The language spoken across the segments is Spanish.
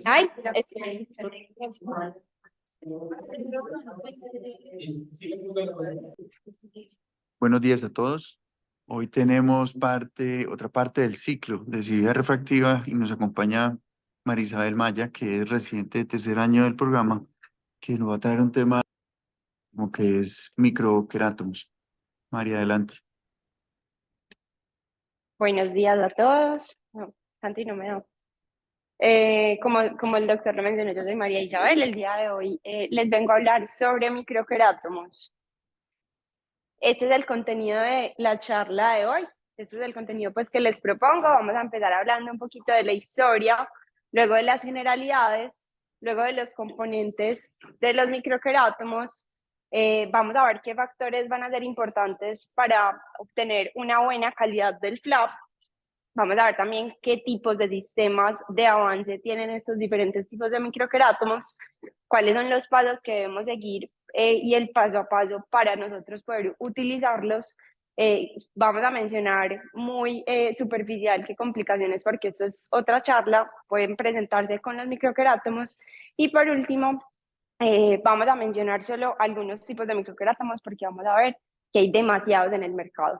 Ay, Buenos días a todos. Hoy tenemos otra parte del ciclo de cirugía refractiva y nos acompaña Marisabel Maya, que es residente de tercer año del programa, que nos va a traer un tema como que es microqueratomos. María, adelante. buenos días a todos. No, Santi no me da. Como el doctor lo mencionó, yo soy María Isabel. El día de hoy les vengo a hablar sobre microquerátomos. Este es el contenido de la charla de hoy. Este es el contenido pues, que les propongo. Vamos a empezar hablando un poquito de la historia, luego de las generalidades, luego de los componentes de los microquerátomos. Vamos a ver qué factores van a ser importantes para obtener una buena calidad del flap. Vamos a ver también qué tipos de sistemas de avance tienen estos diferentes tipos de microquerátomos, cuáles son los pasos que debemos seguir y el paso a paso para nosotros poder utilizarlos. Vamos a mencionar muy superficial qué complicaciones, porque esto es otra charla, pueden presentarse con los microquerátomos. Y por último, vamos a mencionar solo algunos tipos de microquerátomos porque vamos a ver que hay demasiados en el mercado.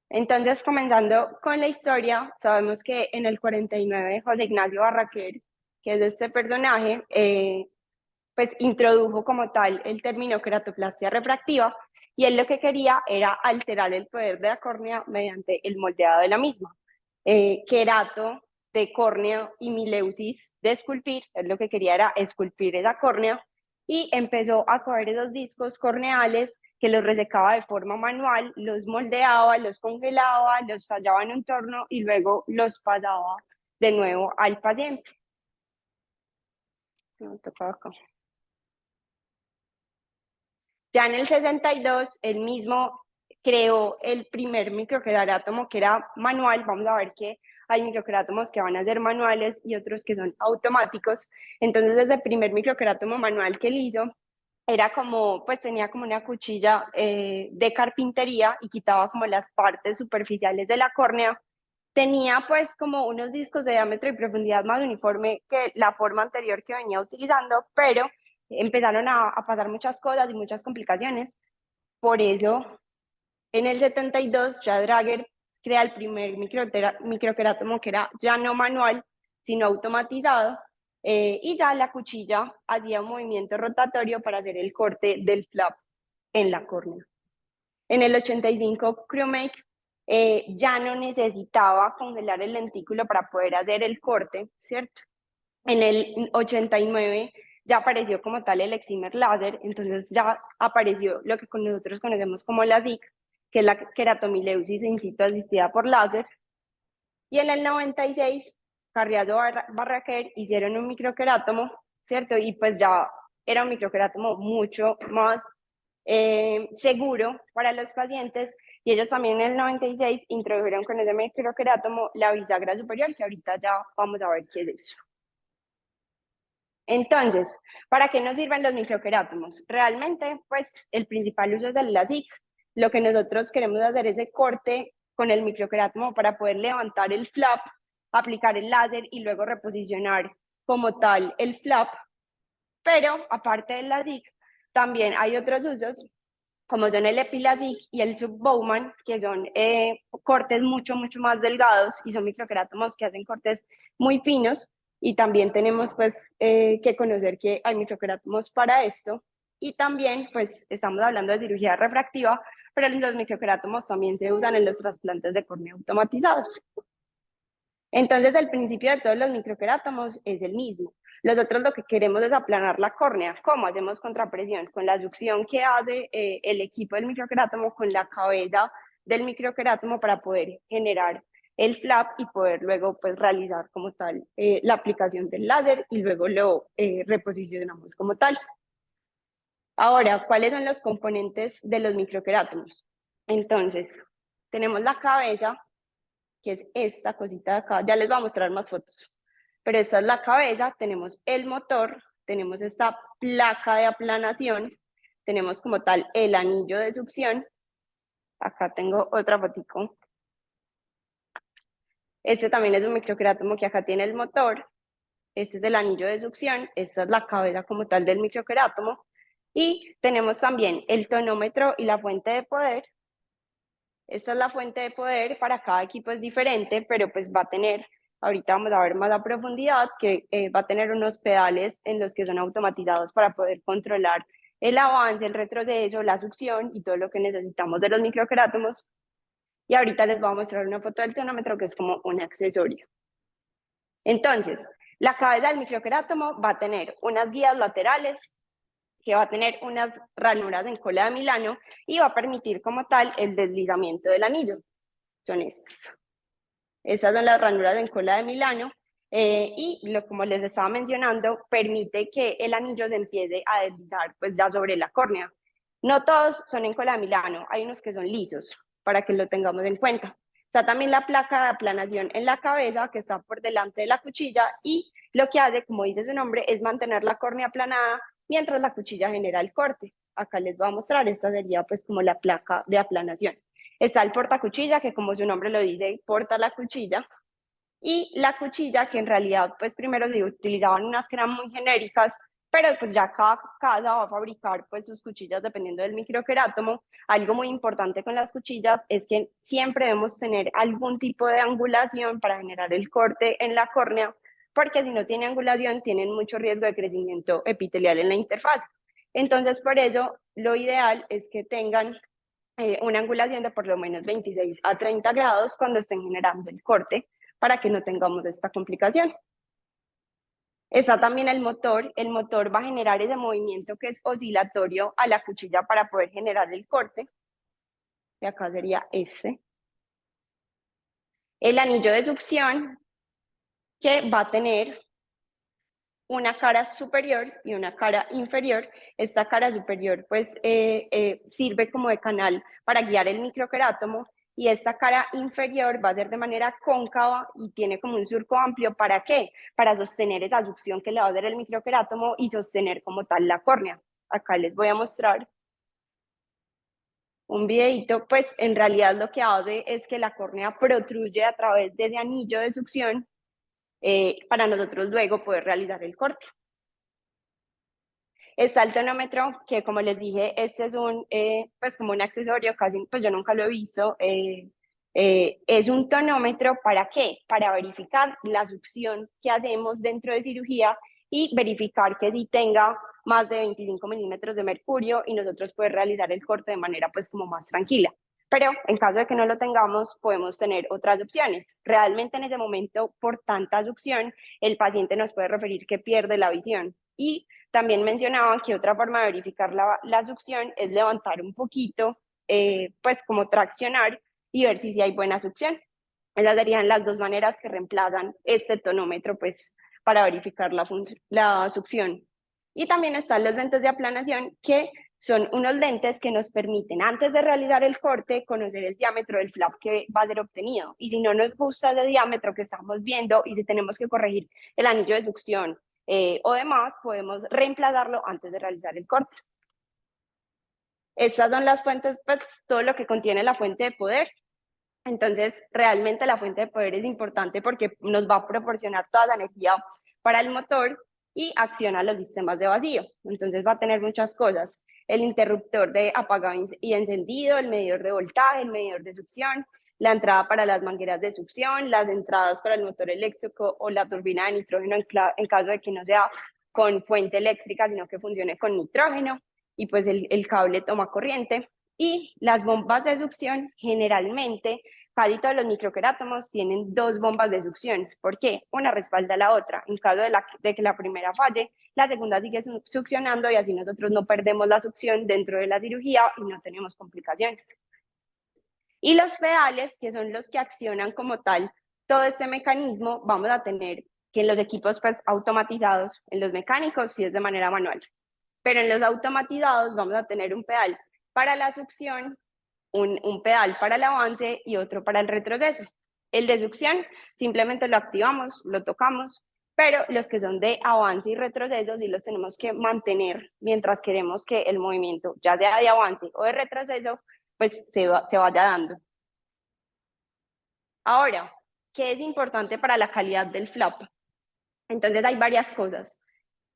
Entonces, comenzando con la historia, sabemos que en el 49 José Ignacio Barraquer, que es este personaje, pues introdujo como tal el término queratoplastia refractiva, y él lo que quería era alterar el poder de la córnea mediante el moldeado de la misma. Querato de córnea y mileusis de esculpir, él lo que quería era esculpir esa córnea, y empezó a coger esos discos corneales que los resecaba de forma manual, los moldeaba, los congelaba, los tallaba en un torno y luego los pasaba de nuevo al paciente. Me toca acá. Ya en el 62, él mismo creó el primer microquerátomo que era manual. Vamos a ver que hay microquerátomos que van a ser manuales y otros que son automáticos. Entonces, ese primer microquerátomo manual que él hizo era como, pues tenía como una cuchilla de carpintería y quitaba como las partes superficiales de la córnea. Tenía pues como unos discos de diámetro y profundidad más uniforme que la forma anterior que venía utilizando, pero empezaron a pasar muchas cosas y muchas complicaciones. Por eso, en el 72, ya Drager crea el primer microquerátomo que era ya no manual, sino automatizado, y ya la cuchilla hacía un movimiento rotatorio para hacer el corte del flap en la córnea. En el 85, Crewmake ya no necesitaba congelar el lentículo para poder hacer el corte, ¿cierto? En el 89 ya apareció como tal el excimer láser, entonces ya apareció lo que nosotros conocemos como la SIC, que es la queratomileusis in situ asistida por láser. Y en el 96, Carriazo Barraquer hicieron un microquerátomo, ¿cierto? Y pues ya era un microquerátomo mucho más seguro para los pacientes, y ellos también en el 96 introdujeron con ese microquerátomo la bisagra superior, que ahorita ya vamos a ver qué es eso. Entonces, ¿para qué nos sirven los microquerátomos? Realmente, pues el principal uso es el LASIK. Lo que nosotros queremos hacer es el corte con el microquerátomo para poder levantar el flap, aplicar el láser y luego reposicionar como tal el flap. Pero aparte del LASIK, también hay otros usos, como son el EpiLASIK y el Sub-Bowman, que son cortes mucho más delgados y son microquerátomos que hacen cortes muy finos. Y también tenemos pues que conocer que hay microquerátomos para esto. Y también pues estamos hablando de cirugía refractiva, pero los microquerátomos también se usan en los trasplantes de córnea automatizados. Entonces, el principio de todos los microquerátomos es el mismo. Nosotros lo que queremos es aplanar la córnea. ¿Cómo hacemos contrapresión? Con la succión que hace el equipo del microquerátomo con la cabeza del microquerátomo para poder generar el flap y poder luego pues realizar como tal la aplicación del láser y luego lo reposicionamos como tal. Ahora, ¿cuáles son los componentes de los microquerátomos? Entonces, tenemos la cabeza, que es esta cosita de acá. Ya les voy a mostrar más fotos. Pero esta es la cabeza, tenemos el motor, tenemos esta placa de aplanación, tenemos como tal el anillo de succión. Acá tengo otra fotico. Este también es un microquerátomo que acá tiene el motor. Este es el anillo de succión. Esta es la cabeza como tal del microquerátomo. Y tenemos también el tonómetro y la fuente de poder. Esta es la fuente de poder, para cada equipo es diferente, pero pues va a tener, ahorita vamos a ver más a profundidad, que va a tener unos pedales en los que son automatizados para poder controlar el avance, el retroceso, la succión y todo lo que necesitamos de los microquerátomos. Y ahorita les voy a mostrar una foto del tonómetro que es como un accesorio. Entonces, la cabeza del microquerátomo va a tener unas guías laterales, que va a tener unas ranuras en cola de Milano y va a permitir como tal el deslizamiento del anillo. Son estas. Estas son las ranuras en cola de Milano y como les estaba mencionando, permite que el anillo se empiece a deslizar pues ya sobre la córnea. No todos son en cola de Milano, hay unos que son lisos, para que lo tengamos en cuenta. Está también la placa de aplanación en la cabeza que está por delante de la cuchilla y lo que hace, como dice su nombre, es mantener la córnea aplanada mientras la cuchilla genera el corte. Acá les voy a mostrar, esta sería pues como la placa de aplanación. Está el portacuchilla, que como su nombre lo dice, porta la cuchilla. Y la cuchilla, que en realidad, pues primero se utilizaban unas que eran muy genéricas, pero pues ya cada casa va a fabricar pues sus cuchillas dependiendo del microquerátomo. Algo muy importante con las cuchillas es que siempre debemos tener algún tipo de angulación para generar el corte en la córnea, porque si no tiene angulación tienen mucho riesgo de crecimiento epitelial en la interfaz. Entonces, por ello, lo ideal es que tengan una angulación de por lo menos 26 a 30 grados cuando estén generando el corte para que no tengamos esta complicación. Está también el motor va a generar ese movimiento que es oscilatorio a la cuchilla para poder generar el corte, y acá sería este. El anillo de succión, que va a tener una cara superior y una cara inferior. Esta cara superior pues sirve como de canal para guiar el microquerátomo y esta cara inferior va a ser de manera cóncava y tiene como un surco amplio. ¿Para qué? Para sostener esa succión que le va a dar el microquerátomo y sostener como tal la córnea. Acá les voy a mostrar un videito, pues en realidad lo que hace es que la córnea protruye a través de ese anillo de succión para nosotros luego poder realizar el corte. Está el tonómetro, que como les dije, este es pues como un accesorio, casi, pues yo nunca lo he visto. Es un tonómetro, ¿para qué? Para verificar la succión que hacemos dentro de cirugía y verificar que sí tenga más de 25 milímetros de mercurio y nosotros poder realizar el corte de manera pues como más tranquila. Pero en caso de que no lo tengamos, podemos tener otras opciones. Realmente en ese momento, por tanta succión, el paciente nos puede referir que pierde la visión. Y también mencionaban que otra forma de verificar la succión es levantar un poquito, pues como traccionar y ver si hay buena succión. Esas serían las dos maneras que reemplazan este tonómetro pues para verificar la succión. Y también están los lentes de aplanación, que son unos lentes que nos permiten, antes de realizar el corte, conocer el diámetro del flap que va a ser obtenido. Y si no nos gusta ese diámetro que estamos viendo y si tenemos que corregir el anillo de succión o demás, podemos reemplazarlo antes de realizar el corte. Estas son las fuentes, pues todo lo que contiene la fuente de poder. Entonces, realmente la fuente de poder es importante porque nos va a proporcionar toda la energía para el motor y acciona los sistemas de vacío. Entonces va a tener muchas cosas. El interruptor de apagado y encendido, el medidor de voltaje, el medidor de succión, la entrada para las mangueras de succión, las entradas para el motor eléctrico o la turbina de nitrógeno en caso de que no sea con fuente eléctrica, sino que funcione con nitrógeno, y pues el cable toma corriente. Y las bombas de succión, generalmente casi todos los microquerátomos tienen dos bombas de succión. ¿Por qué? Una respalda a la otra. En caso de que la primera falle, la segunda sigue succionando y así nosotros no perdemos la succión dentro de la cirugía y no tenemos complicaciones. Y los pedales, que son los que accionan como tal todo este mecanismo, vamos a tener que en los equipos pues automatizados, en los mecánicos sí es de manera manual, pero en los automatizados vamos a tener un pedal para la succión, un pedal para el avance y otro para el retroceso. El de succión simplemente lo activamos, lo tocamos, pero los que son de avance y retroceso sí los tenemos que mantener mientras queremos que el movimiento, ya sea de avance o de retroceso, pues se vaya dando. Ahora, ¿qué es importante para la calidad del flap? Entonces hay varias cosas.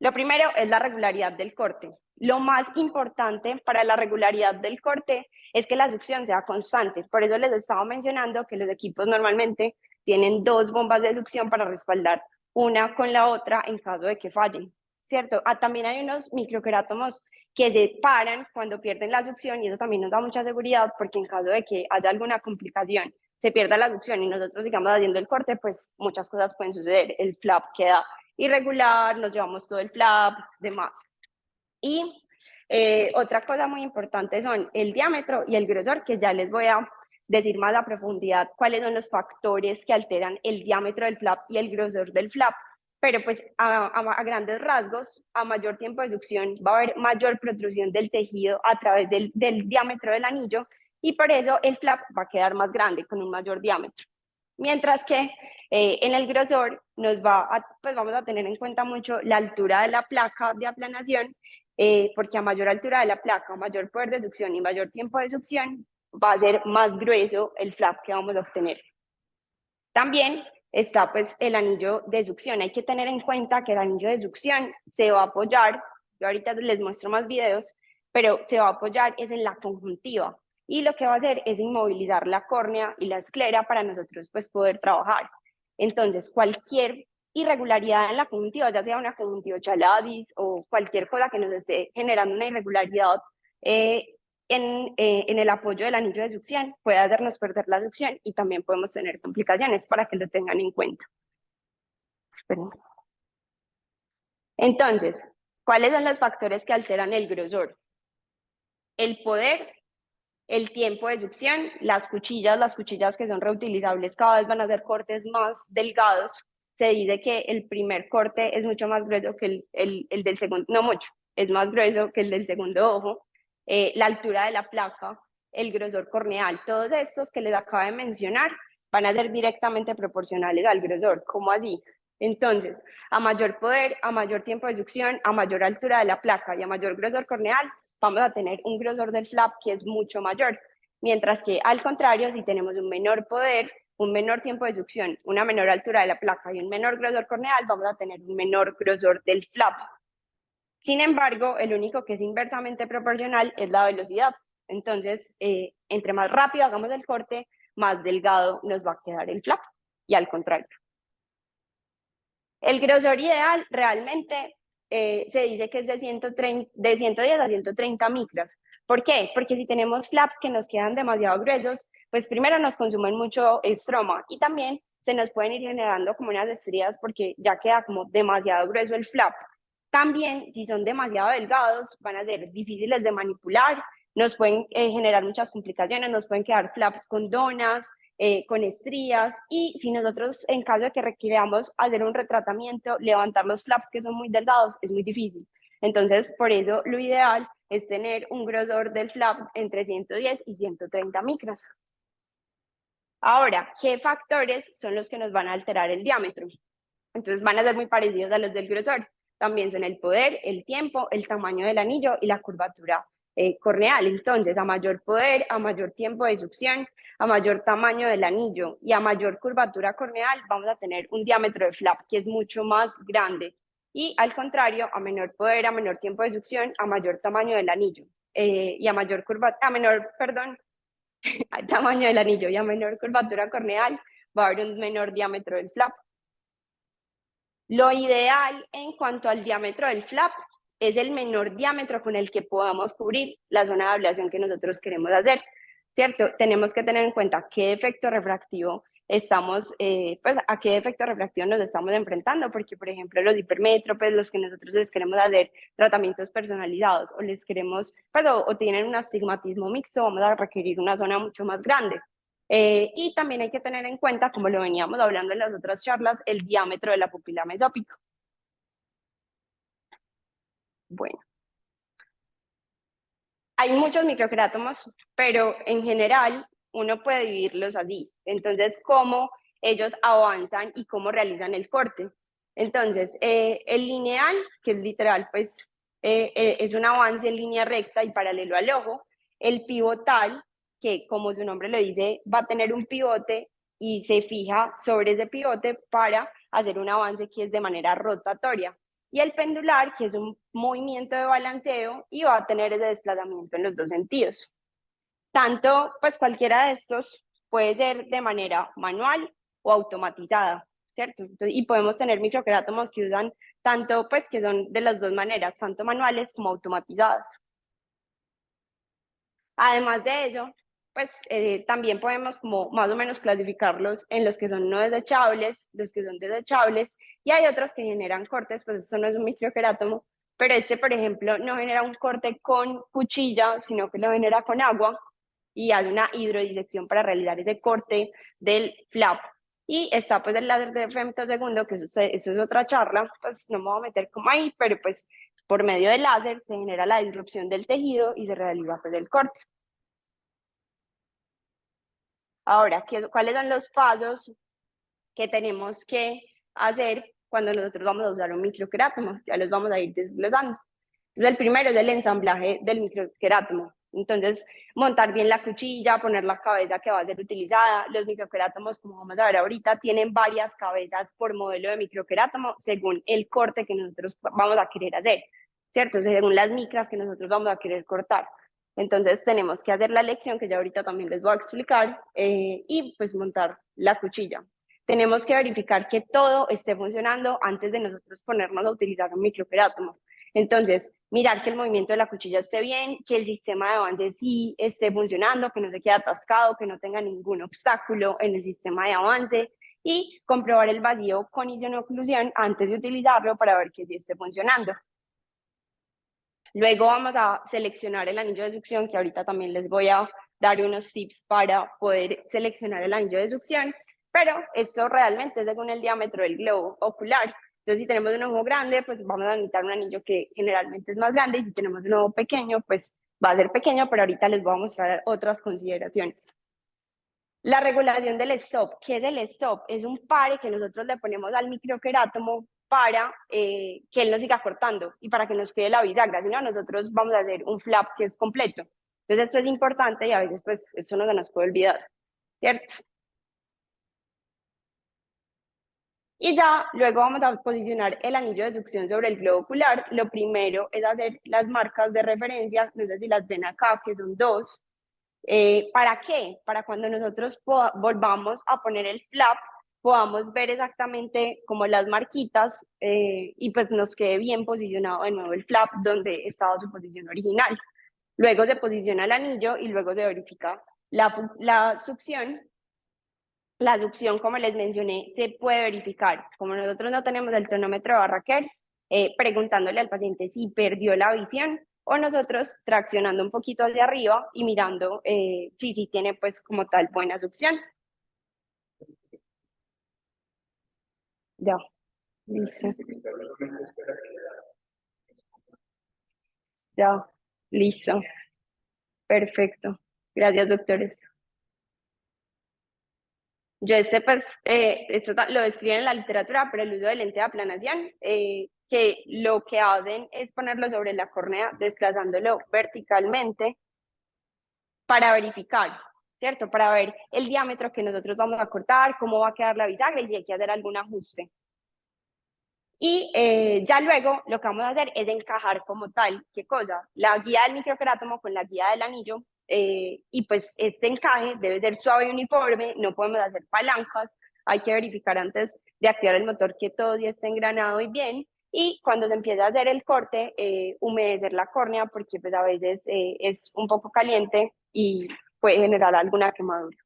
Lo primero es la regularidad del corte. Lo más importante para la regularidad del corte es que la succión sea constante. Por eso les estaba mencionando que los equipos normalmente tienen 2 bombas de succión para respaldar una con la otra en caso de que fallen, ¿cierto? También hay unos microquerátomos que se paran cuando pierden la succión y eso también nos da mucha seguridad porque en caso de que haya alguna complicación, se pierda la succión y nosotros sigamos haciendo el corte, pues muchas cosas pueden suceder. El flap queda irregular, nos llevamos todo el flap, demás. Y otra cosa muy importante son el diámetro y el grosor, que ya les voy a decir más a profundidad cuáles son los factores que alteran el diámetro del flap y el grosor del flap. Pero pues a grandes rasgos, a mayor tiempo de succión va a haber mayor protrusión del tejido a través del diámetro del anillo y por eso el flap va a quedar más grande con un mayor diámetro. Mientras que en el grosor pues vamos a tener en cuenta mucho la altura de la placa de aplanación, porque a mayor altura de la placa, mayor poder de succión y mayor tiempo de succión, va a ser más grueso el flap que vamos a obtener. También está pues el anillo de succión. Hay que tener en cuenta que el anillo de succión se va a apoyar, yo ahorita les muestro más videos, pero se va a apoyar es en la conjuntiva y lo que va a hacer es inmovilizar la córnea y la esclera para nosotros pues poder trabajar. Entonces cualquier irregularidad en la conjuntiva, ya sea una conjuntivochalasis o cualquier cosa que nos esté generando una irregularidad en el apoyo del anillo de succión, puede hacernos perder la succión y también podemos tener complicaciones para que lo tengan en cuenta. Esperen. Entonces, ¿cuáles son los factores que alteran el grosor? El poder, el tiempo de succión, las cuchillas que son reutilizables cada vez van a hacer cortes más delgados. Se dice que el primer corte es mucho más grueso que el del segundo, no mucho, es más grueso que el del segundo ojo. La altura de la placa, el grosor corneal, todos estos que les acabo de mencionar van a ser directamente proporcionales al grosor. ¿Cómo así? Entonces, a mayor poder, a mayor tiempo de succión, a mayor altura de la placa y a mayor grosor corneal, vamos a tener un grosor del flap que es mucho mayor. Mientras que al contrario, si tenemos un menor poder, un menor tiempo de succión, una menor altura de la placa y un menor grosor corneal, vamos a tener un menor grosor del flap. Sin embargo, el único que es inversamente proporcional es la velocidad. Entonces, entre más rápido hagamos el corte, más delgado nos va a quedar el flap y al contrario. El grosor ideal realmente se dice que es de 110 a 130 micras. ¿Por qué? Porque si tenemos flaps que nos quedan demasiado gruesos, pues primero nos consumen mucho estroma y también se nos pueden ir generando como unas estrías porque ya queda como demasiado grueso el flap. También, si son demasiado delgados, van a ser difíciles de manipular, nos pueden generar muchas complicaciones, nos pueden quedar flaps con donas, con estrías, y si nosotros, en caso de que requiramos hacer un retratamiento, levantar los flaps que son muy delgados, es muy difícil. Entonces, por eso lo ideal es tener un grosor del flap entre 110 y 130 micras. Ahora, ¿qué factores son los que nos van a alterar el diámetro? Entonces van a ser muy parecidos a los del grosor. También son el poder, el tiempo, el tamaño del anillo y la curvatura corneal. Entonces, a mayor poder, a mayor tiempo de succión, a mayor tamaño del anillo y a mayor curvatura corneal, vamos a tener un diámetro de flap que es mucho más grande. Y al contrario, a menor poder, a menor tiempo de succión, a mayor tamaño del anillo y a menor tamaño del anillo y a menor curvatura corneal, va a haber un menor diámetro del flap. Lo ideal en cuanto al diámetro del flap es el menor diámetro con el que podamos cubrir la zona de ablación que nosotros queremos hacer, ¿cierto? Tenemos que tener en cuenta qué efecto refractivo pues a qué efecto refractivo nos estamos enfrentando, porque por ejemplo los hipermétropes, los que nosotros les queremos hacer tratamientos personalizados o les queremos, pues o tienen un astigmatismo mixto, vamos a requerir una zona mucho más grande. Y también hay que tener en cuenta, como lo veníamos hablando en las otras charlas, el diámetro de la pupila mesópica. Bueno, hay muchos microquerátomos, pero en general uno puede dividirlos así. Entonces, cómo ellos avanzan y cómo realizan el corte. Entonces, el lineal, que es literal, pues es un avance en línea recta y paralelo al ojo. El pivotal, que como su nombre lo dice, va a tener un pivote y se fija sobre ese pivote para hacer un avance que es de manera rotatoria. Y el pendular, que es un movimiento de balanceo y va a tener ese desplazamiento en los dos sentidos. Tanto, pues cualquiera de estos puede ser de manera manual o automatizada, ¿cierto? Entonces, y podemos tener microquerátomos que usan tanto, pues que son de las dos maneras, tanto manuales como automatizadas. Además de ello, pues también podemos como más o menos clasificarlos en los que son no desechables, los que son desechables, y hay otros que generan cortes, pues eso no es un microquerátomo, pero este, por ejemplo, no genera un corte con cuchilla, sino que lo genera con agua, y hace una hidrodisección para realizar ese corte del flap. Y está pues el láser de femtosegundo, que eso es otra charla, pues no me voy a meter como ahí, pero pues por medio del láser se genera la disrupción del tejido y se realiza pues el corte. Ahora, ¿cuáles son los pasos que tenemos que hacer cuando nosotros vamos a usar un microquerátomo? Ya los vamos a ir desglosando. Entonces, el primero es el ensamblaje del microquerátomo. Entonces, montar bien la cuchilla, poner la cabeza que va a ser utilizada. Los microquerátomos, como vamos a ver ahorita, tienen varias cabezas por modelo de microquerátomo según el corte que nosotros vamos a querer hacer, ¿cierto? Según las micras que nosotros vamos a querer cortar. Entonces, tenemos que hacer la elección, que ya ahorita también les voy a explicar, y pues montar la cuchilla. Tenemos que verificar que todo esté funcionando antes de nosotros ponernos a utilizar un microquerátomo. Entonces, mirar que el movimiento de la cuchilla esté bien, que el sistema de avance sí esté funcionando, que no se quede atascado, que no tenga ningún obstáculo en el sistema de avance y comprobar el vacío con isooclusión antes de utilizarlo para ver que sí esté funcionando. Luego vamos a seleccionar el anillo de succión, que ahorita también les voy a dar unos tips para poder seleccionar el anillo de succión, pero esto realmente es según el diámetro del globo ocular. Entonces, si tenemos un ojo grande, pues vamos a necesitar un anillo que generalmente es más grande, y si tenemos un ojo pequeño, pues va a ser pequeño, pero ahorita les voy a mostrar otras consideraciones. La regulación del stop. ¿Qué es el stop? Es un pare que nosotros le ponemos al microquerátomo para que él no siga cortando y para que nos quede la bisagra, si no, nosotros vamos a hacer un flap que es completo. Entonces esto es importante y a veces pues esto no se nos puede olvidar, ¿cierto? Y ya luego vamos a posicionar el anillo de succión sobre el globo ocular. Lo primero es hacer las marcas de referencia, no sé si las ven acá, que son dos. ¿Para qué? Para cuando nosotros volvamos a poner el flap, podamos ver exactamente como las marquitas y pues nos quede bien posicionado de nuevo el flap donde estaba su posición original. Luego se posiciona el anillo y luego se verifica la succión. La succión, como les mencioné, se puede verificar. Como nosotros no tenemos el cronómetro de Raquel, preguntándole al paciente si perdió la visión o nosotros traccionando un poquito hacia arriba y mirando si tiene pues como tal buena succión. Ya, listo. Ya, listo. Perfecto. Gracias, doctores. Yo pues, esto lo describen en la literatura, pero el uso de lente de aplanación, que lo que hacen es ponerlo sobre la córnea, desplazándolo verticalmente para verificar, ¿cierto? Para ver el diámetro que nosotros vamos a cortar, cómo va a quedar la bisagra y si hay que hacer algún ajuste. Y ya luego lo que vamos a hacer es encajar como tal, ¿qué cosa? La guía del microquerátomo con la guía del anillo, y pues este encaje debe ser suave y uniforme, no podemos hacer palancas, hay que verificar antes de activar el motor que todo ya esté engranado y bien, y cuando se empieza a hacer el corte, humedecer la córnea porque pues a veces es un poco caliente y puede generar alguna quemadura.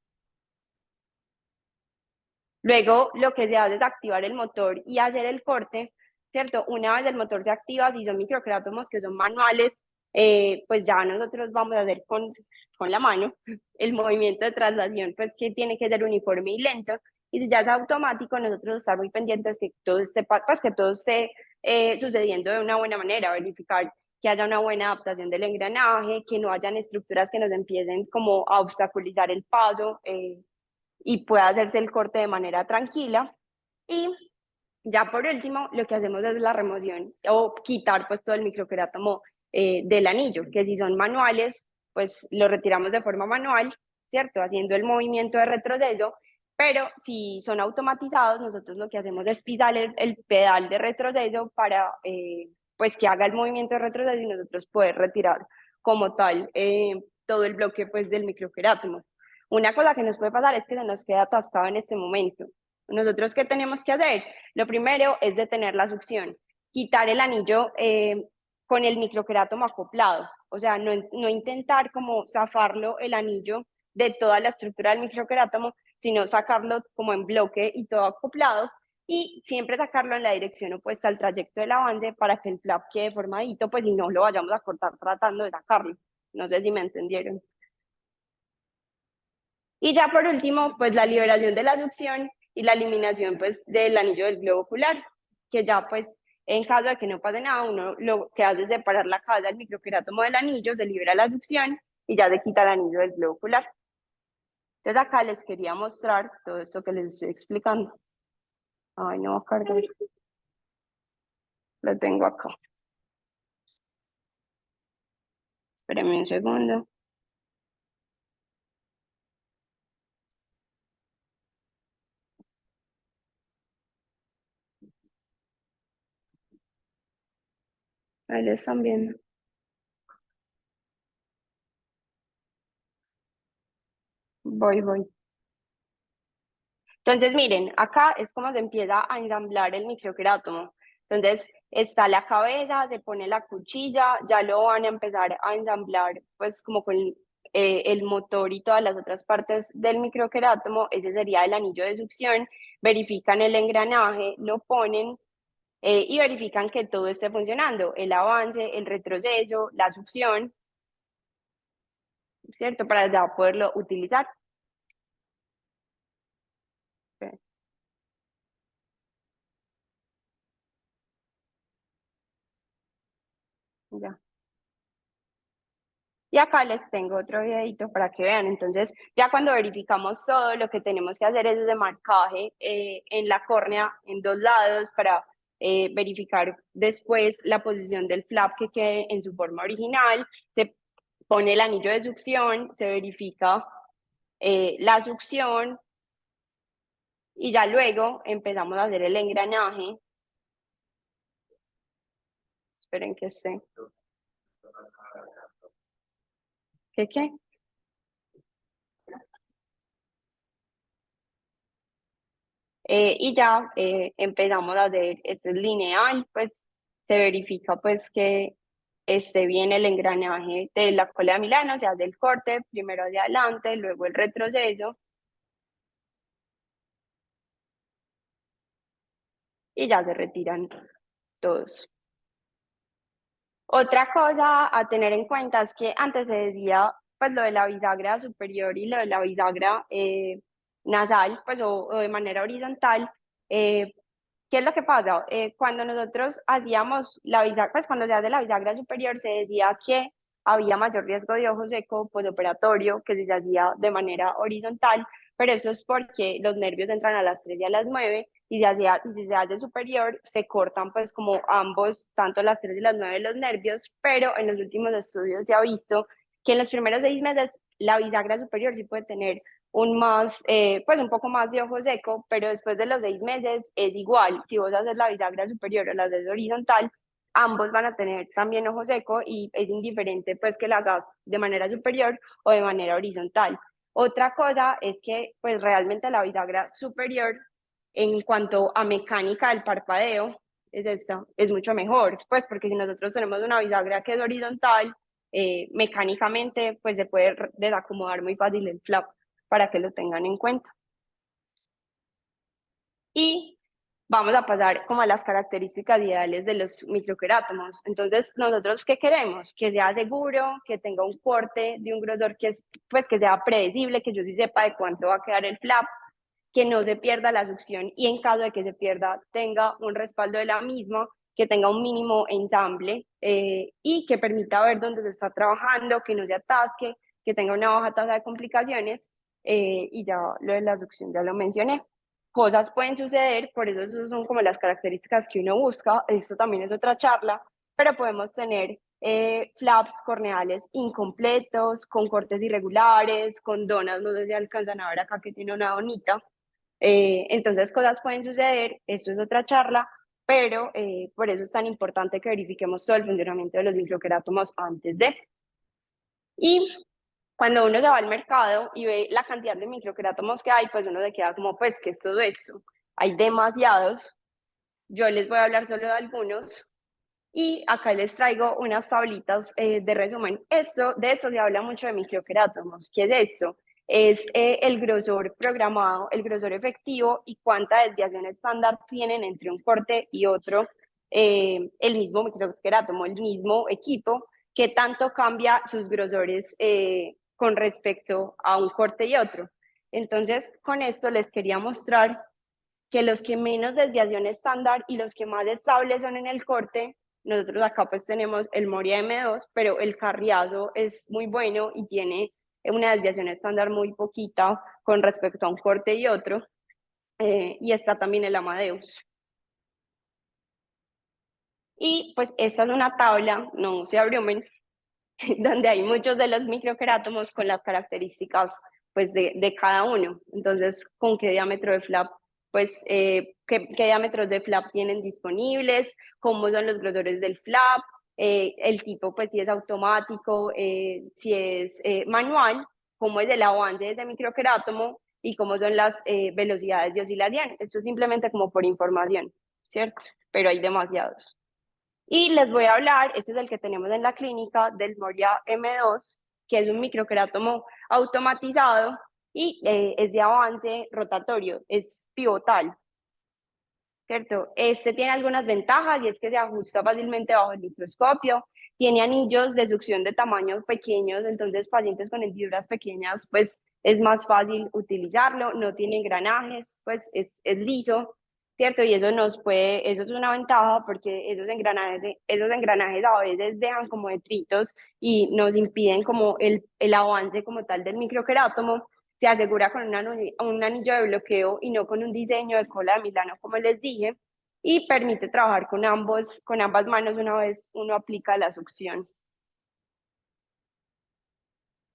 Luego lo que se hace es activar el motor y hacer el corte, ¿cierto? Una vez el motor se activa, si son microquerátomos que son manuales, pues ya nosotros vamos a hacer con la mano el movimiento de traslación, pues que tiene que ser uniforme y lento. Y si ya es automático, nosotros estar muy pendientes que todo esté, pues, que todo esté sucediendo de una buena manera, verificar que haya una buena adaptación del engranaje, que no hayan estructuras que nos empiecen como a obstaculizar el paso. Y pueda hacerse el corte de manera tranquila. Y ya por último, lo que hacemos es la remoción o quitar pues todo el microquerátomo del anillo, que si son manuales, pues lo retiramos de forma manual, ¿cierto? Haciendo el movimiento de retroceso. Pero si son automatizados, nosotros lo que hacemos es pisar el pedal de retroceso para pues que haga el movimiento de retroceso y nosotros poder retirar como tal todo el bloque pues del microquerátomo. Una cosa que nos puede pasar es que se nos queda atascado en este momento. Nosotros, ¿qué tenemos que hacer? Lo primero es detener la succión, quitar el anillo con el microquerátomo acoplado, o sea, no intentar como zafarlo el anillo de toda la estructura del microquerátomo, sino sacarlo como en bloque y todo acoplado, y siempre sacarlo en la dirección opuesta al trayecto del avance para que el flap quede formadito, pues y no lo vayamos a cortar tratando de sacarlo. No sé si me entendieron. Y ya por último, pues la liberación de la succión y la eliminación pues del anillo del globo ocular, que ya pues en caso de que no pase nada, uno lo que hace es separar la cabeza del microquerátomo del anillo, se libera la succión y ya se quita el anillo del globo ocular. Entonces acá les quería mostrar todo esto que les estoy explicando. Ay, no va a cargar. Lo tengo acá. Espérenme un segundo. Ahí lo están viendo. Voy. Entonces, miren, acá es como se empieza a ensamblar el microquerátomo. Entonces, está la cabeza, se pone la cuchilla, ya lo van a empezar a ensamblar, pues como con el motor y todas las otras partes del microquerátomo. Ese sería el anillo de succión. Verifican el engranaje, lo ponen y verifican que todo esté funcionando, el avance, el retroceso, la succión, ¿cierto? Para ya poderlo utilizar. Ya. Y acá les tengo otro videito para que vean. Entonces, ya cuando verificamos todo, lo que tenemos que hacer es ese marcaje en la córnea, en dos lados, para verificar después la posición del flap que quede en su forma original. Se pone el anillo de succión, se verifica la succión y ya luego empezamos a hacer el engranaje. Esperen que esté. ¿Qué? Y ya empezamos a hacer, este es lineal, pues se verifica pues que esté bien el engranaje de la cola de Milano, se hace el corte, primero hacia adelante, luego el retroceso y ya se retiran todos. Otra cosa a tener en cuenta es que antes se decía pues lo de la bisagra superior y lo de la bisagra nasal, pues o de manera horizontal. ¿Qué es lo que pasa? Cuando nosotros hacíamos la bisagra, pues cuando se hace la bisagra superior se decía que había mayor riesgo de ojo seco postoperatorio que si se hacía de manera horizontal, pero eso es porque los nervios entran a las 3 y a las 9 y si se hace superior se cortan pues como ambos, tanto las 3 y las 9 los nervios, pero en los últimos estudios se ha visto que en los primeros 6 meses la bisagra superior sí puede tener pues un poco más de ojo seco, pero después de los 6 meses es igual. Si vos haces la bisagra superior o la haces horizontal, ambos van a tener también ojo seco y es indiferente pues que la hagas de manera superior o de manera horizontal. Otra cosa es que pues realmente la bisagra superior en cuanto a mecánica del parpadeo es mucho mejor, pues porque si nosotros tenemos una bisagra que es horizontal, mecánicamente pues se puede desacomodar muy fácil el flap para que lo tengan en cuenta. Y vamos a pasar como a las características ideales de los microquerátomos. Entonces, nosotros ¿qué queremos? Que sea seguro, que tenga un corte de un grosor pues que sea predecible, que yo sí sepa de cuánto va a quedar el flap, que no se pierda la succión y en caso de que se pierda tenga un respaldo de la misma, que tenga un mínimo ensamble y que permita ver dónde se está trabajando, que no se atasque, que tenga una baja tasa de complicaciones y ya lo de la succión ya lo mencioné. Cosas pueden suceder, por eso esas son como las características que uno busca, esto también es otra charla, pero podemos tener flaps corneales incompletos, con cortes irregulares, con donas, no sé si alcanzan a ver acá que tiene una donita, Entonces cosas pueden suceder, esto es otra charla, pero por eso es tan importante que verifiquemos todo el funcionamiento de los microquerátomos antes de. Y cuando uno se va al mercado y ve la cantidad de microquerátomos que hay, pues uno se queda como, pues, ¿qué es todo esto? Hay demasiados. Yo les voy a hablar solo de algunos. Y acá les traigo unas tablitas de resumen. De esto se habla mucho de microquerátomos. ¿Qué es esto? Es el grosor programado, el grosor efectivo y cuánta desviación estándar tienen entre un corte y otro el mismo microquerátomo, el mismo equipo, que tanto cambia sus grosores con respecto a un corte y otro. Entonces, con esto les quería mostrar que los que menos desviación estándar y los que más estables son en el corte, nosotros acá pues tenemos el Moria M2, pero el Carriazo es muy bueno y tiene una desviación estándar muy poquita con respecto a un corte y otro, y está también el Amadeus. Y pues esta es una tabla, no se abrumen, donde hay muchos de los microquerátomos con las características pues de cada uno. Entonces, con qué diámetro de flap, pues qué diámetros de flap tienen disponibles, cómo son los grosores del flap, el tipo, pues si es automático, si es manual, cómo es el avance de ese microquerátomo y cómo son las velocidades de oscilación. Esto es simplemente como por información, ¿cierto? Pero hay demasiados. Y les voy a hablar, este es el que tenemos en la clínica, del Moria M2, que es un microquerátomo automatizado y es de avance rotatorio, es pivotal, ¿cierto? Este tiene algunas ventajas y es que se ajusta fácilmente bajo el microscopio, tiene anillos de succión de tamaños pequeños, entonces pacientes con hendiduras pequeñas, pues es más fácil utilizarlo, no tiene engranajes, pues es liso, ¿cierto? Y eso es una ventaja porque esos engranajes a veces dejan como detritos y nos impiden como el avance como tal del microquerátomo. Se asegura con un anillo de bloqueo y no con un diseño de cola de Milano, como les dije, y permite trabajar con ambas manos una vez uno aplica la succión.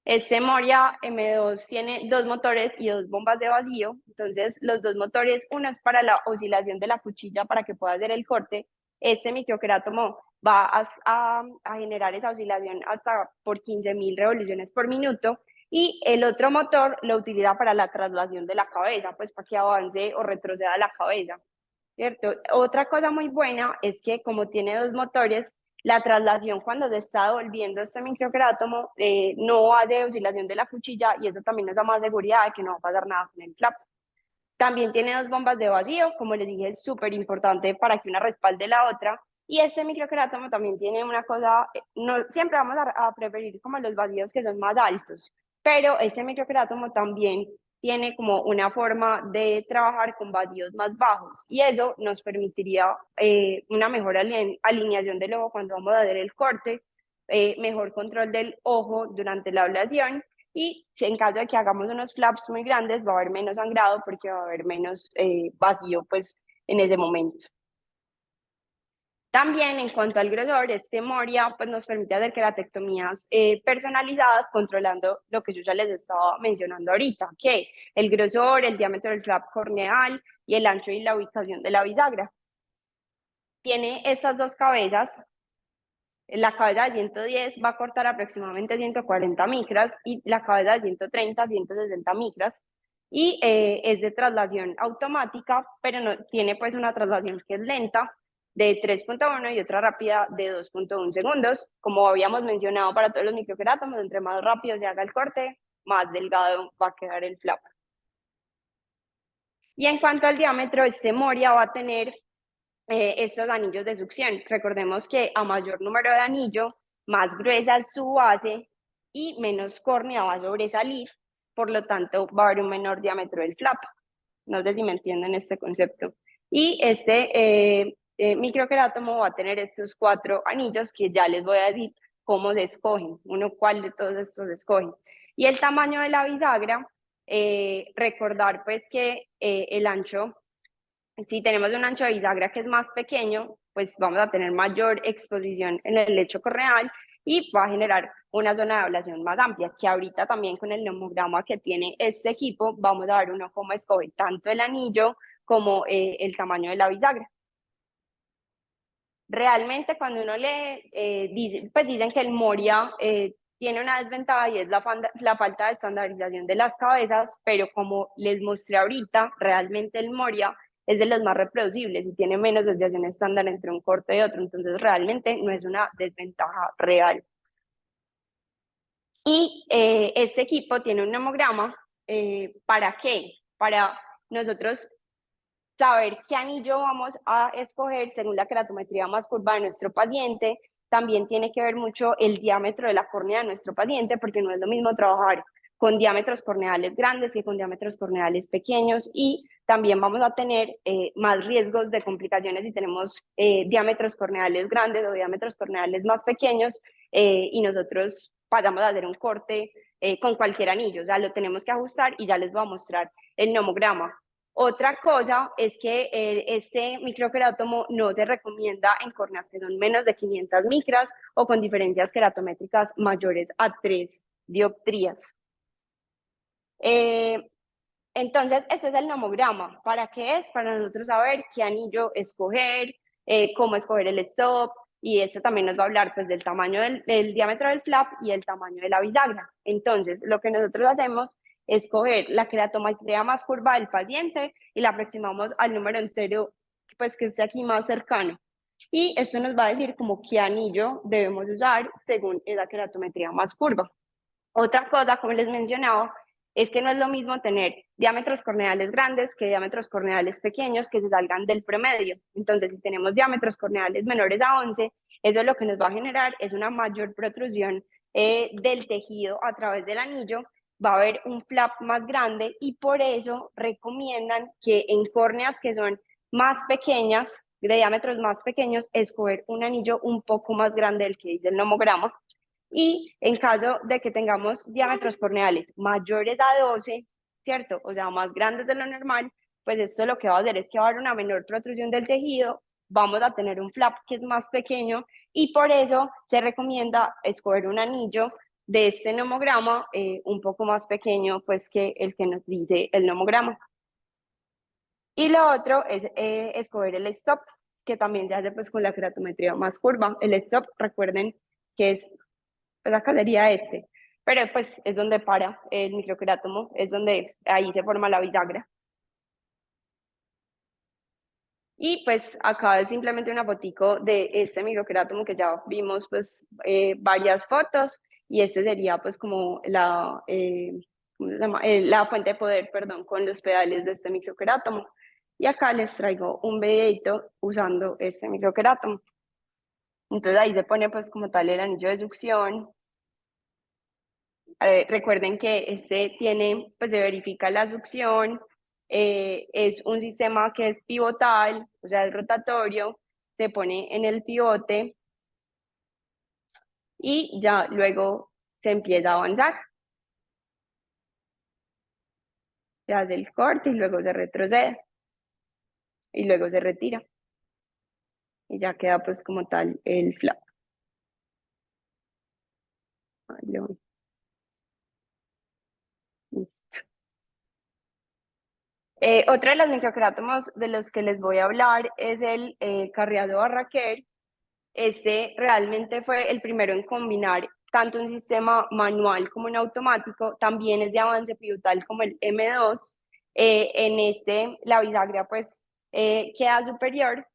Este Moria M2 tiene dos motores y dos bombas de vacío. Entonces, los dos motores, uno es para la oscilación de la cuchilla para que pueda hacer el corte. Este microquerátomo va a generar esa oscilación hasta por 15.000 revoluciones por minuto. Y el otro motor lo utiliza para la traslación de la cabeza, pues para que avance o retroceda la cabeza, ¿cierto? Otra cosa muy buena es que como tiene dos motores, la traslación cuando se está volviendo este microquerátomo no hace oscilación de la cuchilla y eso también nos da más seguridad de que no va a pasar nada con el flap. También tiene dos bombas de vacío, como les dije, es súper importante para que una respalde la otra. Y este microquerátomo también tiene una cosa, no, siempre vamos a preferir como los vacíos que son más altos, pero este microquerátomo también tiene como una forma de trabajar con vacíos más bajos y eso nos permitiría una mejor alineación del ojo cuando vamos a hacer el corte, mejor control del ojo durante la ablación y si en caso de que hagamos unos flaps muy grandes va a haber menos sangrado porque va a haber menos vacío pues en ese momento. También en cuanto al grosor, este Moria pues, nos permite hacer queratectomías personalizadas controlando lo que yo ya les estaba mencionando ahorita, que el grosor, el diámetro del flap corneal y el ancho y la ubicación de la bisagra. Tiene estas dos cabezas. La cabeza de 110 va a cortar aproximadamente 140 micras y la cabeza de 130, 160 micras. Y es de traslación automática, pero no, tiene pues una traslación que es lenta de 3.1 y otra rápida de 2.1 segundos. Como habíamos mencionado para todos los microquerátomos, entre más rápido se haga el corte, más delgado va a quedar el flap. Y en cuanto al diámetro, este Moria va a tener estos anillos de succión. Recordemos que a mayor número de anillo, más gruesa es su base y menos córnea va a sobresalir, por lo tanto va a haber un menor diámetro del flap. No sé si me entienden este concepto. Y este microquerátomo va a tener estos 4 anillos que ya les voy a decir cómo se escogen, uno cuál de todos estos se escoge. Y el tamaño de la bisagra, recordar pues que el ancho, si tenemos un ancho de bisagra que es más pequeño, pues vamos a tener mayor exposición en el lecho corneal y va a generar una zona de ablación más amplia, que ahorita también con el nomograma que tiene este equipo vamos a ver uno cómo escoger tanto el anillo como el tamaño de la bisagra. Realmente cuando uno lee, pues dicen que el Moria tiene una desventaja y es la falta de estandarización de las cabezas, pero como les mostré ahorita, realmente el Moria es de los más reproducibles y tiene menos desviación estándar entre un corte y otro, entonces realmente no es una desventaja real. Y este equipo tiene un nomograma, ¿para qué? Para nosotros saber qué anillo vamos a escoger según la queratometría más curva de nuestro paciente. También tiene que ver mucho el diámetro de la córnea de nuestro paciente, porque no es lo mismo trabajar con diámetros corneales grandes que con diámetros corneales pequeños, y también vamos a tener más riesgos de complicaciones si tenemos diámetros corneales grandes o diámetros corneales más pequeños y nosotros pasamos a hacer un corte con cualquier anillo, o sea, lo tenemos que ajustar y ya les voy a mostrar el nomograma. Otra cosa es que este microquerátomo no se recomienda en córneas que son menos de 500 micras o con diferencias queratométricas mayores a 3 dioptrías. Entonces, este es el nomograma. ¿Para qué es? Para nosotros saber qué anillo escoger, cómo escoger el stop, y esto también nos va a hablar pues, del tamaño del diámetro del flap y el tamaño de la bisagra. Entonces, lo que nosotros hacemos es coger la queratometría más curva del paciente y la aproximamos al número entero pues, que esté aquí más cercano. Y esto nos va a decir como qué anillo debemos usar según esa queratometría más curva. Otra cosa, como les mencionaba, es que no es lo mismo tener diámetros corneales grandes que diámetros corneales pequeños que se salgan del promedio. Entonces, si tenemos diámetros corneales menores a 11, eso lo que nos va a generar es una mayor protrusión del tejido a través del anillo, va a haber un flap más grande y por eso recomiendan que en córneas que son más pequeñas, de diámetros más pequeños, escoger un anillo un poco más grande del que dice el nomograma. Y en caso de que tengamos diámetros corneales mayores a 12, ¿cierto? O sea, más grandes de lo normal, pues esto lo que va a hacer es que va a haber una menor protrusión del tejido, vamos a tener un flap que es más pequeño y por eso se recomienda escoger un anillo de este nomograma un poco más pequeño pues que el que nos dice el nomograma. Y lo otro es escoger el stop, que también se hace pues con la queratometría más curva. El stop, recuerden que es pues acá sería este, pero pues es donde para el microquerátomo, es donde ahí se forma la bisagra. Y pues acá es simplemente una fotico de este microquerátomo que ya vimos pues varias fotos y este sería pues como ¿cómo se llama? La fuente de poder, perdón, con los pedales de este microquerátomo. Y acá les traigo un videito usando este microquerátomo. Entonces ahí se pone pues como tal el anillo de succión. Recuerden que este tiene, pues se verifica la succión, es un sistema que es pivotal, o sea, es rotatorio, se pone en el pivote y ya luego se empieza a avanzar. Se hace el corte y luego se retrocede y luego se retira. Y ya queda pues como tal el flap. Listo. Otro de los microquerátomos de los que les voy a hablar es el Carriazo Barraquer. Este realmente fue el primero en combinar tanto un sistema manual como un automático. También es de avance pivotal como el M2. En este, la bisagra pues queda superior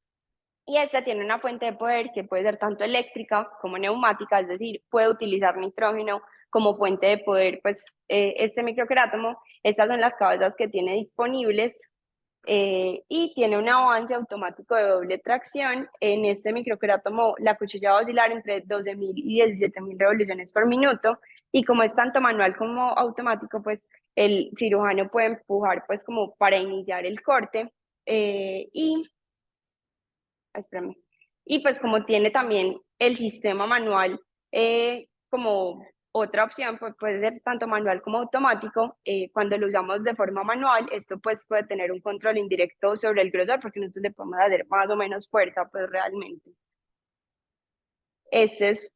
y esta tiene una fuente de poder que puede ser tanto eléctrica como neumática, es decir, puede utilizar nitrógeno como fuente de poder, pues este microquerátomo. Estas son las cabezas que tiene disponibles y tiene un avance automático de doble tracción. En este microquerátomo la cuchilla va a oscilar entre 12.000 y 17.000 revoluciones por minuto y como es tanto manual como automático, pues el cirujano puede empujar pues como para iniciar el corte espérame. Y pues como tiene también el sistema manual como otra opción, pues puede ser tanto manual como automático. Cuando lo usamos de forma manual, esto pues puede tener un control indirecto sobre el grosor porque nosotros le podemos hacer más o menos fuerza pues realmente. Este es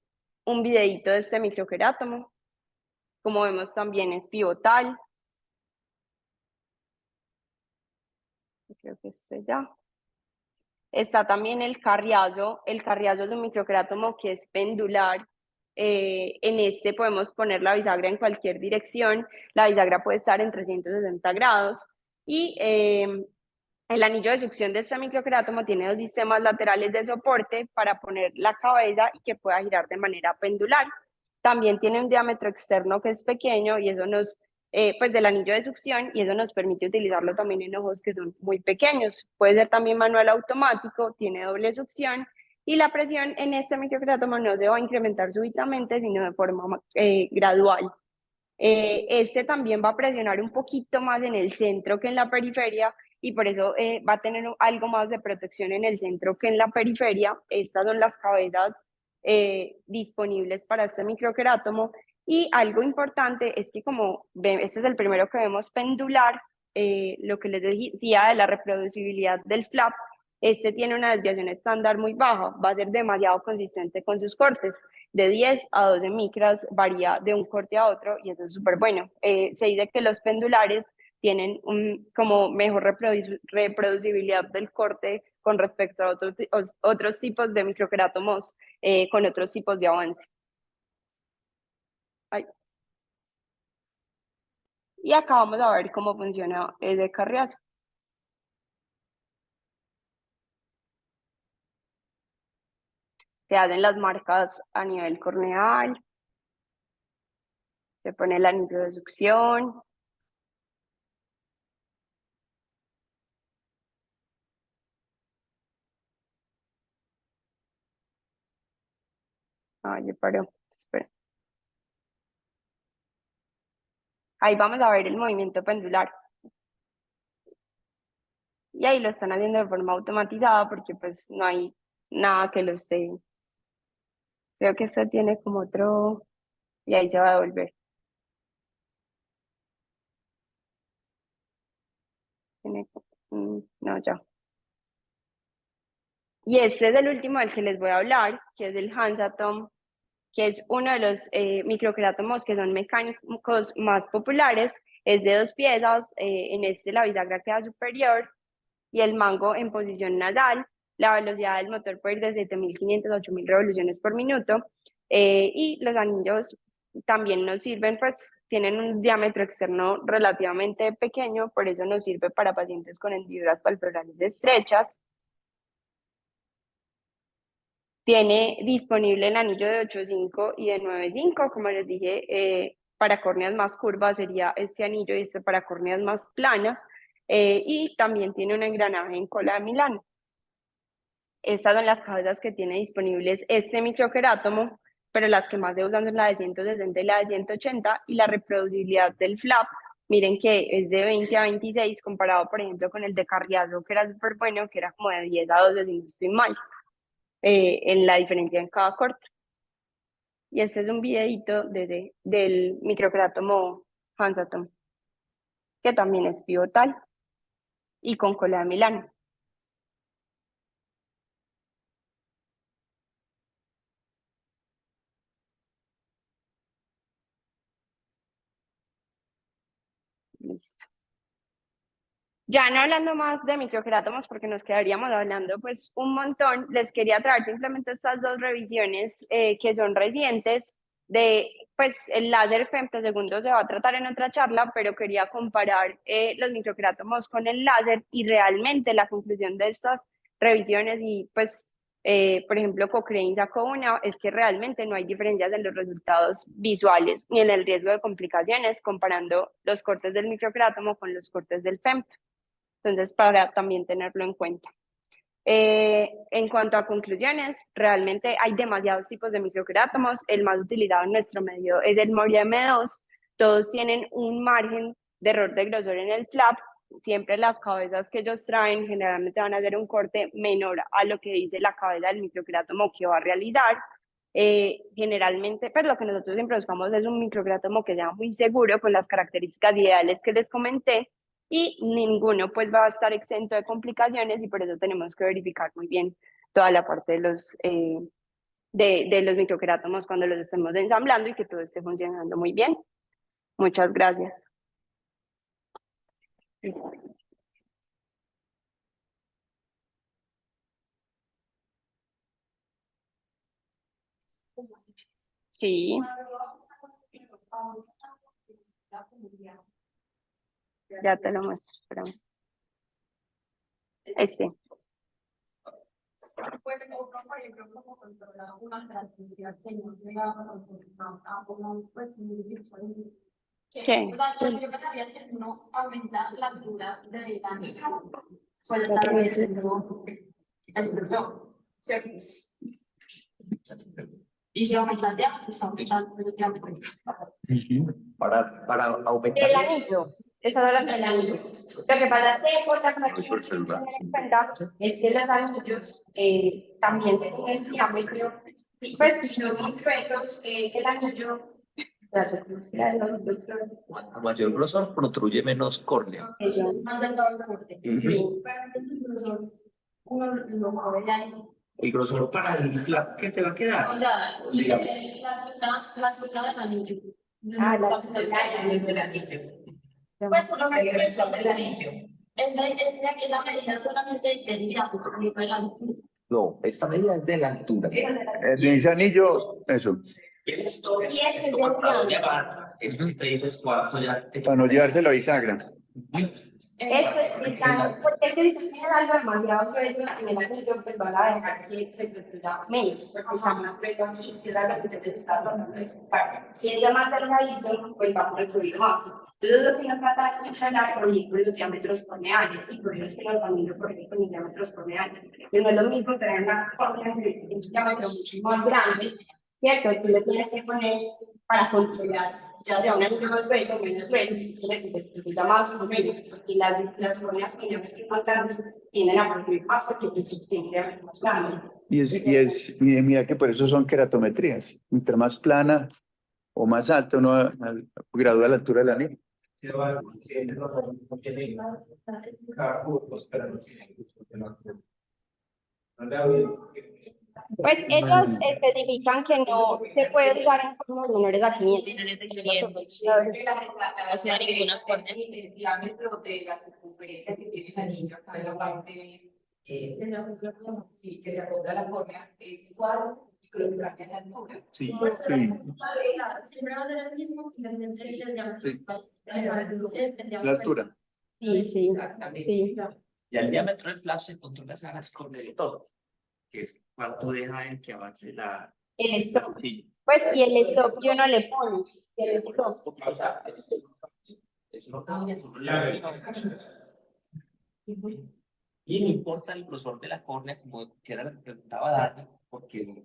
un videíto de este microquerátomo. Como vemos, también es pivotal. Creo que este ya. Está también el carriazo. El carriazo es un microquerátomo que es pendular. En este podemos poner la bisagra en cualquier dirección. La bisagra puede estar en 360 grados. Y el anillo de succión de este microquerátomo tiene dos sistemas laterales de soporte para poner la cabeza y que pueda girar de manera pendular. También tiene un diámetro externo que es pequeño y eso nos, pues del anillo de succión, y eso nos permite utilizarlo también en ojos que son muy pequeños. Puede ser también manual automático, tiene doble succión y la presión en este microquerátomo no se va a incrementar súbitamente, sino de forma gradual. Este también va a presionar un poquito más en el centro que en la periferia y por eso va a tener algo más de protección en el centro que en la periferia. Estas son las cabezas disponibles para este microquerátomo. Y algo importante es que como este es el primero que vemos pendular, lo que les decía de la reproducibilidad del flap, este tiene una desviación estándar muy baja, va a ser demasiado consistente con sus cortes. De 10 a 12 micras varía de un corte a otro y eso es súper bueno. Se dice que los pendulares tienen como mejor reproducibilidad del corte con respecto a otros tipos de microquerátomos con otros tipos de avance. Ay. Y acá vamos a ver cómo funciona ese carriazo. Se hacen las marcas a nivel corneal, se pone el anillo de succión. Ay, yo paro. Espera. Ahí vamos a ver el movimiento pendular. Y ahí lo están haciendo de forma automatizada porque pues no hay nada que lo esté. Creo que este tiene como otro y ahí se va a devolver. Tiene, no, ya. Y este es el último del que les voy a hablar, que es el Hansatom, que es uno de los microquerátomos que son mecánicos más populares. Es de 2 piezas, en este la bisagra queda superior y el mango en posición nasal. La velocidad del motor puede ir de 7.500 a 8.000 revoluciones por minuto. Y los anillos también nos sirven, pues tienen un diámetro externo relativamente pequeño, por eso nos sirve para pacientes con hendiduras palpebrales estrechas. Tiene disponible el anillo de 8.5 y de 9.5, como les dije, para córneas más curvas sería este anillo y este para córneas más planas. Y también tiene un engranaje en cola de Milano. Estas son las cabezas que tiene disponibles este microquerátomo, pero las que más se usan son la de 160 y la de 180, y la reproducibilidad del flap, miren que es de 20 a 26 comparado, por ejemplo, con el de Carriazo, que era súper bueno, que era como de 10 a 12, si no estoy mal, en la diferencia en cada corte. Y este es un videito del microquerátomo Hansatom, que también es pivotal y con cola de Milano. Listo. Ya no hablando más de microquerátomos, porque nos quedaríamos hablando pues un montón, les quería traer simplemente estas dos revisiones que son recientes de, pues el láser femtosegundo se va a tratar en otra charla, pero quería comparar los microquerátomos con el láser y realmente la conclusión de estas revisiones y pues, por ejemplo, Cochrane sacó una, es que realmente no hay diferencias en los resultados visuales ni en el riesgo de complicaciones comparando los cortes del microquerátomo con los cortes del femto. Entonces, para también tenerlo en cuenta. En cuanto a conclusiones, realmente hay demasiados tipos de microquerátomos. El más utilizado en nuestro medio es el Moria M2. Todos tienen un margen de error de grosor en el flap. Siempre las cabezas que ellos traen generalmente van a hacer un corte menor a lo que dice la cabeza del microquerátomo que va a realizar. Generalmente, pues lo que nosotros siempre buscamos es un microquerátomo que sea muy seguro con las características ideales que les comenté, y ninguno pues va a estar exento de complicaciones y por eso tenemos que verificar muy bien toda la parte de los de los microquerátomos cuando los estemos ensamblando y que todo esté funcionando muy bien. Muchas gracias. Sí. Ya te lo muestro, espérame. Este. ¿Qué? No aumenta la altura del anillo. Y si aumenta el diámetro, se aumenta el diámetro. Para aumentar El anillo. Esa es la del anillo. Lo que pasa es que otra cosa que hay que tener en cuenta es que los anillos también se tienen el diámetro. Sí, pues si son muy gruesos, el anillo. a mayor grosor construye menos córnea. Más delgado el corte. Sí. Uno lo mueve ahí. El grosor para el flap que te va a quedar. O sea, la altura del anillo. La del anillo. Pues por lo menos es del anillo. Esa medida solamente del diámetro, no del anillo. No, esta medida es de la altura. De ese anillo, eso. Esto Y ese es como es hasta dónde avanza. Eso te dices cuánto ya te Para no llevárselo a bisagra. Porque si tienes algo demasiado grueso en el anillo, pues van a dejar que se construya menos, porque está más grueso aquí, que es algo que te está tratando de explicar. Si es de más delgadito, pues va a construir más. Entonces, lo que nos trata es controlar por los diámetros corneales, y por eso es que los también lo corrigen con los diámetros corneales. Pero no es lo mismo tener una córnea de un diámetro mucho más grande, ¿cierto? Tú lo tienes que poner para controlar, ya sea un anillo más grueso o menos grueso, si quieres que se llama más o menos, porque las córneas con diámetros más grandes tienden a construir más porque pues, tienen diámetros más grandes. Y mira que por eso son queratometrías. Mientras más plana o más alta, uno gradúa la altura del anillo. Pues ellos especifican que no se puede usar en cosmos menores a 500. Menores de 500. O sea, ninguna córnea. El diámetro de la circunferencia que tiene el anillo acá en la parte, sí, que se acopla a la córnea, es igual y que lo cambia de altura. Sí, Siempre va a ser el mismo, independientemente del diámetro. Sí. La altura. Sí, sí, Exactamente. sí. Ya el diámetro del flap se controla a las córneas de todo, que es cuánto deja en que avance la. El stop. Sí. Pues, y el stop yo no le pone. El stop. O sea, es no cambia. Y no importa el grosor de la córnea, como que era lo que preguntaba Dani, porque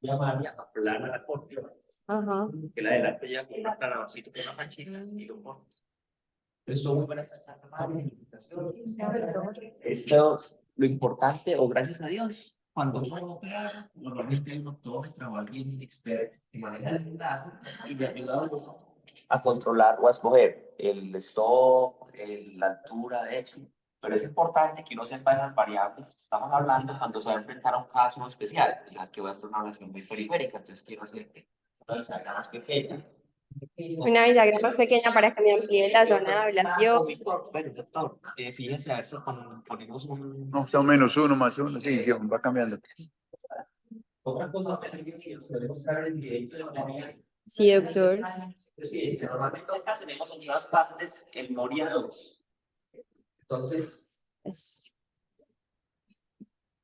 llamaría aplana la córnea, Ajá. que la delante ya con un aplanadorcito con una manchita y lo pones. Entonces, son muy buenas esto, lo importante, o gracias a Dios, cuando uno opera, normalmente hay un optómetra o alguien experto que maneja el enlace y le ayuda a controlar o a escoger el stop, la altura, de hecho. Pero es importante que uno sepa esas variables que estamos hablando cuando se va a enfrentar a un caso especial, ya que va a ser una relación muy periférica, entonces quiero hacer una bisagra más pequeña. Una bisagra más pequeña para que me amplíe la zona de ablación. Bueno, doctor, fíjese a ver si ponemos un. No, está -1, +1, sí, va cambiando. Otra cosa que nos podemos mostrar el videito de la manera. Sí, doctor. Sí, es que normalmente acá tenemos en todas partes el Moria 2. Entonces,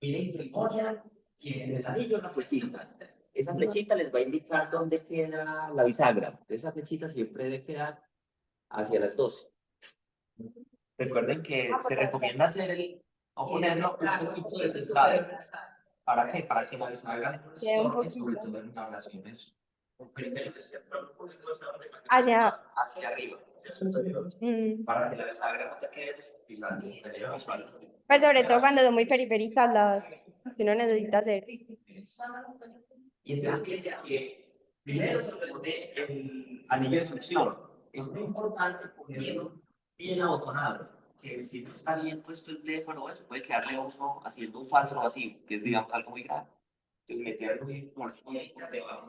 miren que el Moria tiene en el anillo una flechita. Esa flechita les va a indicar dónde queda la bisagra. Esa flechita siempre debe quedar hacia las 12. Recuerden que se recomienda hacer o ponerlo un poquito descentrado. ¿Para qué? Para que la bisagra no se torne, sobre todo en ablaciones hacia arriba. Para que la bisagra no te quede pisando en el visual. Pues sobre todo cuando son muy periféricas las que uno necesita hacer. Y entonces piensa que primero se pone el anillo de succión. Es muy importante ponerlo bien abotonado, que si no está bien puesto el bléfaro, eso puede quedarle a uno haciendo un falso vacío, que es, digamos, algo muy grave. Entonces meterlo bien por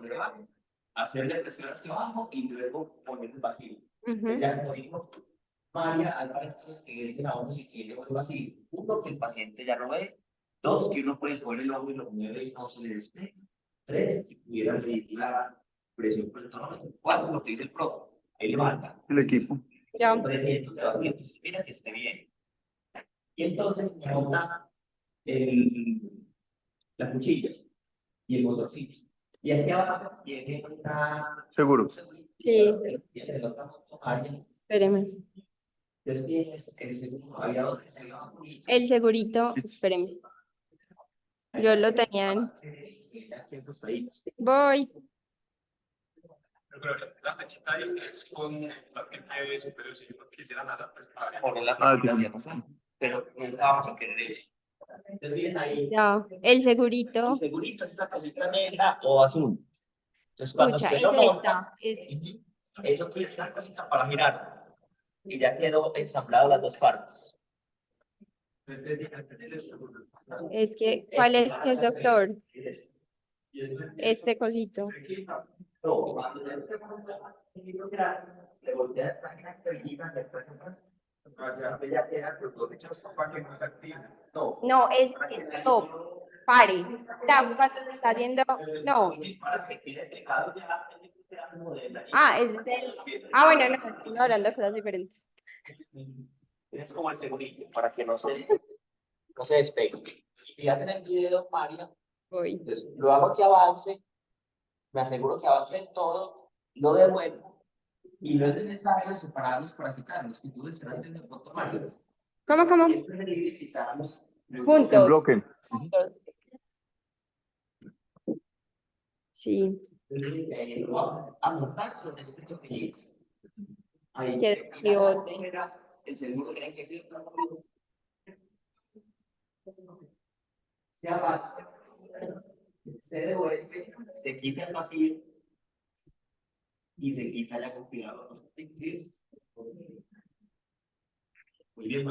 debajo, hacerle presión hacia abajo y luego poner el vacío. Ujú. Ya como dijo María, hay varias cosas que dicen a uno si tiene algo así. Uno, que el paciente ya lo ve. Dos, que uno puede poner el ojo y lo mueve y no se le despega. Tres, que pudiera medir la presión por el tonómetro. Cuatro, lo que dice el profe. Ahí levanta. El equipo. Ya. 300 de 200. Mira que esté bien. Y entonces monta la cuchilla y el motorcito. Y aquí abajo tiene una... Seguro. Sí. Y el otro área. Espéreme. Entonces, el segundo, había dos que se habían bonito. El segurito, espéreme. Yo lo tenía en... Voy. Yo creo que la flechita ahí es con la que tiene superior, si yo quisiera nada, pues para Poner la Ah, figura hacia pasar. Pero nunca vamos a querer eso. Entonces, miren ahí. Ya. El segurito. El segurito es esa cosita negra o azul. Entonces, cuando Escucha, usted es lo monta, esta. Es... eso aquí es la cosita para girar. Y ya quedó ensamblado las dos partes. Es que, ¿cuál es que es, doctor? Este cosito. No, cuando le voltea esta máquina hacia atrás, ya queda los dos hechos para que no se active. No, No, es stop. Pare. Ya, cuando se está haciendo. No. para que quede pegado ya. Ah, es del. Ah, bueno, no, estamos hablando de cosas diferentes. Es como el segurito para que no se despegue. Si ya tienen video, María, Voy. entonces lo hago que avance, me aseguro que avance en todo, lo devuelvo y no es necesario separarlos para quitarlos. Si tú estás haciendo foto, María, ¿Cómo? es preferible quitarlos En Juntos. bloque. Juntos. Sí. a montar sobre este pequeñito. Ahí Qué pivote. el seguro tiene que ser se avanza, se devuelve, se quita el vacío y se quita ya con cuidado los tintes. Muy bien,